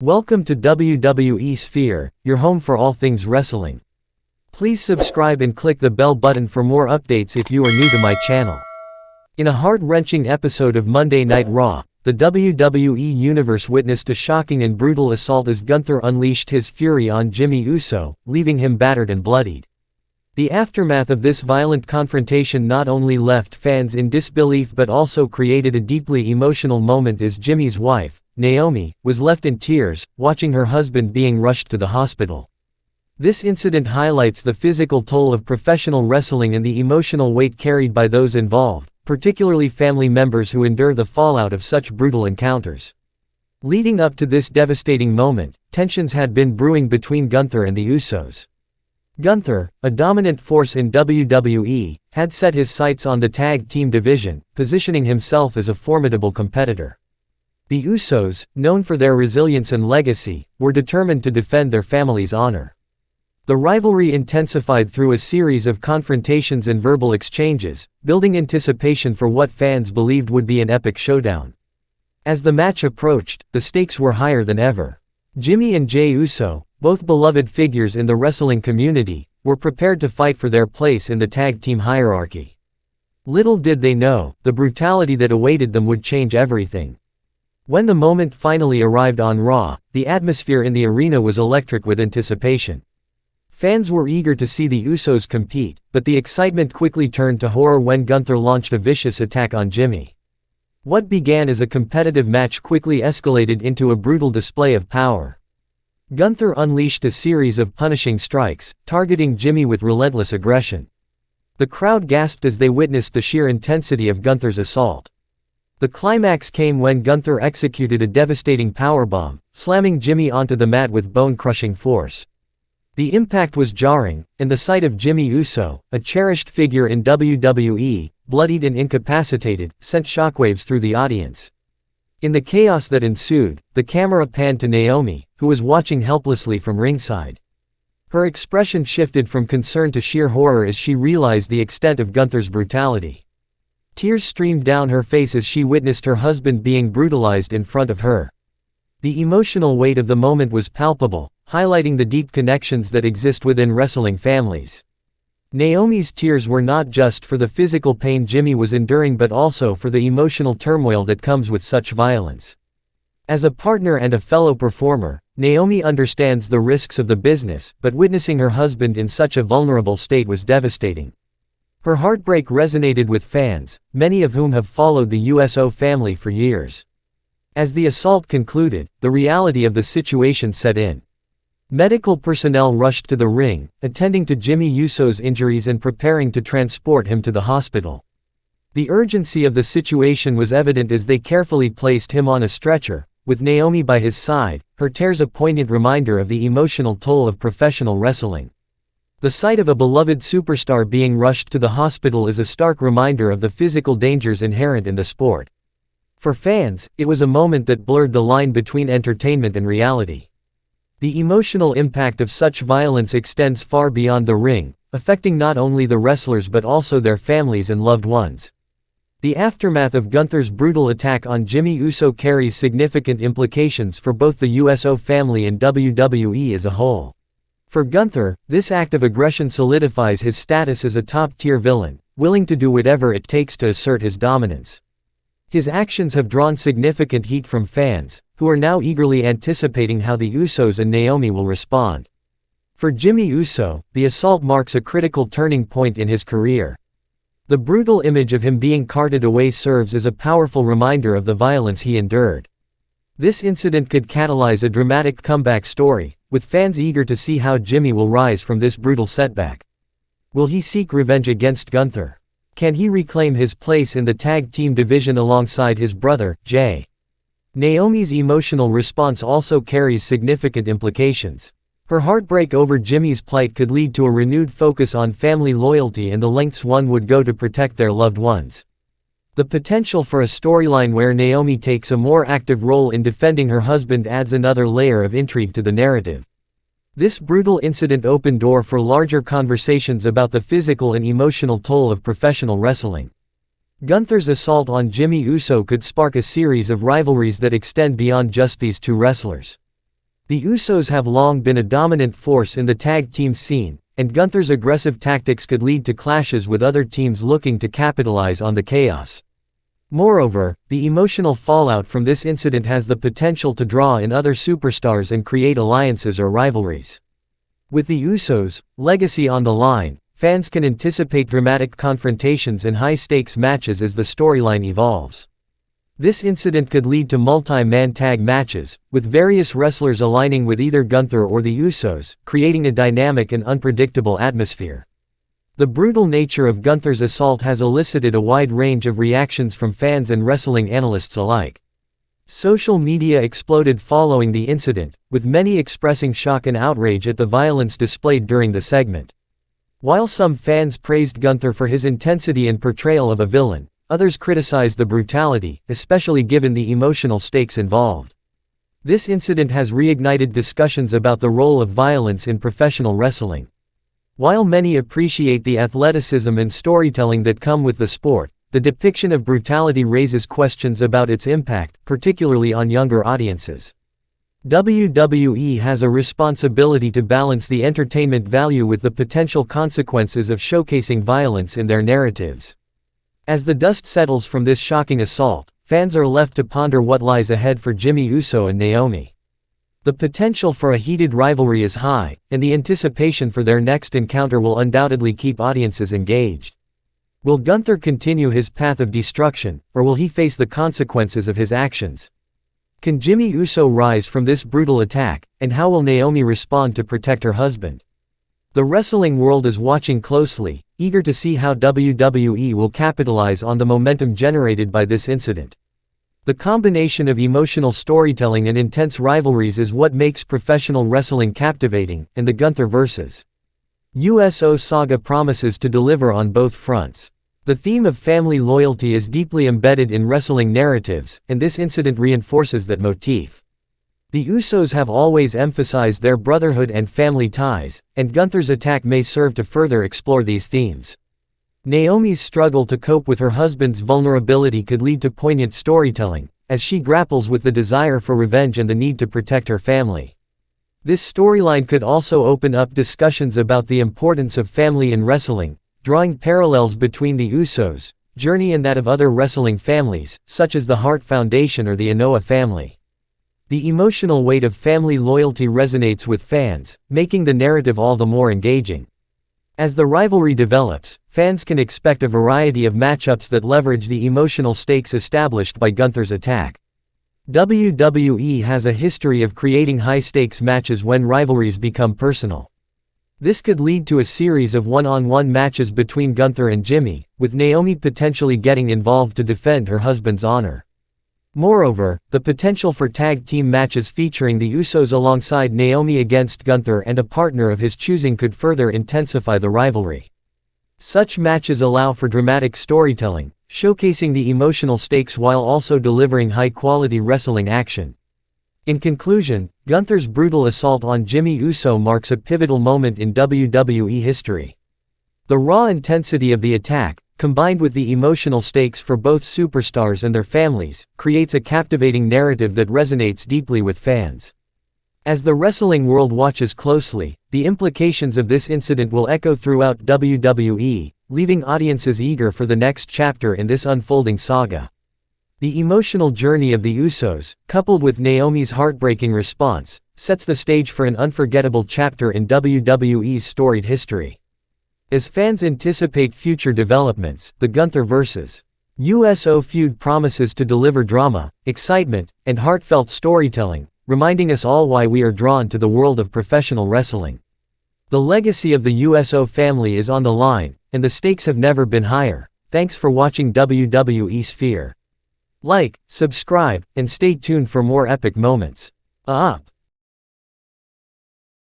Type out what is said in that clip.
Welcome to WWE Sphere, your home for all things wrestling. Please subscribe and click the bell button for more updates if you are new to my channel. In a heart-wrenching episode of Monday Night Raw, the WWE Universe witnessed a shocking and brutal assault as Gunther unleashed his fury on Jimmy Uso, leaving him battered and bloodied. The aftermath of this violent confrontation not only left fans in disbelief but also created a deeply emotional moment as Jimmy's wife, Naomi, was left in tears, watching her husband being rushed to the hospital. This incident highlights the physical toll of professional wrestling and the emotional weight carried by those involved, particularly family members who endure the fallout of such brutal encounters. Leading up to this devastating moment, tensions had been brewing between Gunther and the Usos. Gunther, a dominant force in WWE, had set his sights on the tag team division, positioning himself as a formidable competitor. The Usos, known for their resilience and legacy, were determined to defend their family's honor. The rivalry intensified through a series of confrontations and verbal exchanges, building anticipation for what fans believed would be an epic showdown. As the match approached, the stakes were higher than ever. Jimmy and Jey Uso, both beloved figures in the wrestling community, were prepared to fight for their place in the tag team hierarchy. Little did they know, the brutality that awaited them would change everything. When the moment finally arrived on Raw, the atmosphere in the arena was electric with anticipation. Fans were eager to see the Usos compete, but the excitement quickly turned to horror when Gunther launched a vicious attack on Jimmy. What began as a competitive match quickly escalated into a brutal display of power. Gunther unleashed a series of punishing strikes, targeting Jimmy with relentless aggression. The crowd gasped as they witnessed the sheer intensity of Gunther's assault. The climax came when Gunther executed a devastating powerbomb, slamming Jimmy onto the mat with bone-crushing force. The impact was jarring, and the sight of Jimmy Uso, a cherished figure in WWE, bloodied and incapacitated, sent shockwaves through the audience. In the chaos that ensued, the camera panned to Naomi, who was watching helplessly from ringside. Her expression shifted from concern to sheer horror as she realized the extent of Gunther's brutality. Tears streamed down her face as she witnessed her husband being brutalized in front of her. The emotional weight of the moment was palpable, highlighting the deep connections that exist within wrestling families. Naomi's tears were not just for the physical pain Jimmy was enduring but also for the emotional turmoil that comes with such violence. As a partner and a fellow performer, Naomi understands the risks of the business, but witnessing her husband in such a vulnerable state was devastating. Her heartbreak resonated with fans, many of whom have followed the Uso family for years. As the assault concluded, the reality of the situation set in. Medical personnel rushed to the ring, attending to Jimmy Uso's injuries and preparing to transport him to the hospital. The urgency of the situation was evident as they carefully placed him on a stretcher, with Naomi by his side, her tears a poignant reminder of the emotional toll of professional wrestling. The sight of a beloved superstar being rushed to the hospital is a stark reminder of the physical dangers inherent in the sport. For fans, it was a moment that blurred the line between entertainment and reality. The emotional impact of such violence extends far beyond the ring, affecting not only the wrestlers but also their families and loved ones. The aftermath of Gunther's brutal attack on Jimmy Uso carries significant implications for both the Uso family and WWE as a whole. For Gunther, this act of aggression solidifies his status as a top-tier villain, willing to do whatever it takes to assert his dominance. His actions have drawn significant heat from fans, who are now eagerly anticipating how the Usos and Naomi will respond. For Jimmy Uso, the assault marks a critical turning point in his career. The brutal image of him being carted away serves as a powerful reminder of the violence he endured. This incident could catalyze a dramatic comeback story, with fans eager to see how Jimmy will rise from this brutal setback. Will he seek revenge against Gunther? Can he reclaim his place in the tag team division alongside his brother, Jey? Naomi's emotional response also carries significant implications. Her heartbreak over Jimmy's plight could lead to a renewed focus on family loyalty and the lengths one would go to protect their loved ones. The potential for a storyline where Naomi takes a more active role in defending her husband adds another layer of intrigue to the narrative. This brutal incident opened door for larger conversations about the physical and emotional toll of professional wrestling. Gunther's assault on Jimmy Uso could spark a series of rivalries that extend beyond just these two wrestlers. The Usos have long been a dominant force in the tag team scene, and Gunther's aggressive tactics could lead to clashes with other teams looking to capitalize on the chaos. Moreover, the emotional fallout from this incident has the potential to draw in other superstars and create alliances or rivalries. With the Usos' legacy on the line, fans can anticipate dramatic confrontations and high-stakes matches as the storyline evolves. This incident could lead to multi-man tag matches, with various wrestlers aligning with either Gunther or the Usos, creating a dynamic and unpredictable atmosphere. The brutal nature of Gunther's assault has elicited a wide range of reactions from fans and wrestling analysts alike. Social media exploded following the incident, with many expressing shock and outrage at the violence displayed during the segment. While some fans praised Gunther for his intensity and portrayal of a villain, others criticized the brutality, especially given the emotional stakes involved. This incident has reignited discussions about the role of violence in professional wrestling. While many appreciate the athleticism and storytelling that come with the sport, the depiction of brutality raises questions about its impact, particularly on younger audiences. WWE has a responsibility to balance the entertainment value with the potential consequences of showcasing violence in their narratives. As the dust settles from this shocking assault, fans are left to ponder what lies ahead for Jimmy Uso and Naomi. The potential for a heated rivalry is high, and the anticipation for their next encounter will undoubtedly keep audiences engaged. Will Gunther continue his path of destruction, or will he face the consequences of his actions? Can Jimmy Uso rise from this brutal attack, and how will Naomi respond to protect her husband? The wrestling world is watching closely, eager to see how WWE will capitalize on the momentum generated by this incident. The combination of emotional storytelling and intense rivalries is what makes professional wrestling captivating, and the Gunther vs. Uso saga promises to deliver on both fronts. The theme of family loyalty is deeply embedded in wrestling narratives, and this incident reinforces that motif. The Usos have always emphasized their brotherhood and family ties, and Gunther's attack may serve to further explore these themes. Naomi's struggle to cope with her husband's vulnerability could lead to poignant storytelling, as she grapples with the desire for revenge and the need to protect her family. This storyline could also open up discussions about the importance of family in wrestling, drawing parallels between the Usos' journey and that of other wrestling families, such as the Hart Foundation or the Anoa'i family. The emotional weight of family loyalty resonates with fans, making the narrative all the more engaging. As the rivalry develops, fans can expect a variety of matchups that leverage the emotional stakes established by Gunther's attack. WWE has a history of creating high-stakes matches when rivalries become personal. This could lead to a series of one-on-one matches between Gunther and Jimmy, with Naomi potentially getting involved to defend her husband's honor. Moreover, the potential for tag team matches featuring the Usos alongside Naomi against Gunther and a partner of his choosing could further intensify the rivalry. Such matches allow for dramatic storytelling, showcasing the emotional stakes while also delivering high-quality wrestling action. In conclusion, Gunther's brutal assault on Jimmy Uso marks a pivotal moment in WWE history. The raw intensity of the attack, combined with the emotional stakes for both superstars and their families, creates a captivating narrative that resonates deeply with fans. As the wrestling world watches closely, the implications of this incident will echo throughout WWE, leaving audiences eager for the next chapter in this unfolding saga. The emotional journey of the Usos, coupled with Naomi's heartbreaking response, sets the stage for an unforgettable chapter in WWE's storied history. As fans anticipate future developments, the Gunther vs. Uso feud promises to deliver drama, excitement, and heartfelt storytelling, reminding us all why we are drawn to the world of professional wrestling. The legacy of the Uso family is on the line, and the stakes have never been higher. Thanks for watching WWE Sphere. Like, subscribe, and stay tuned for more epic moments. Up!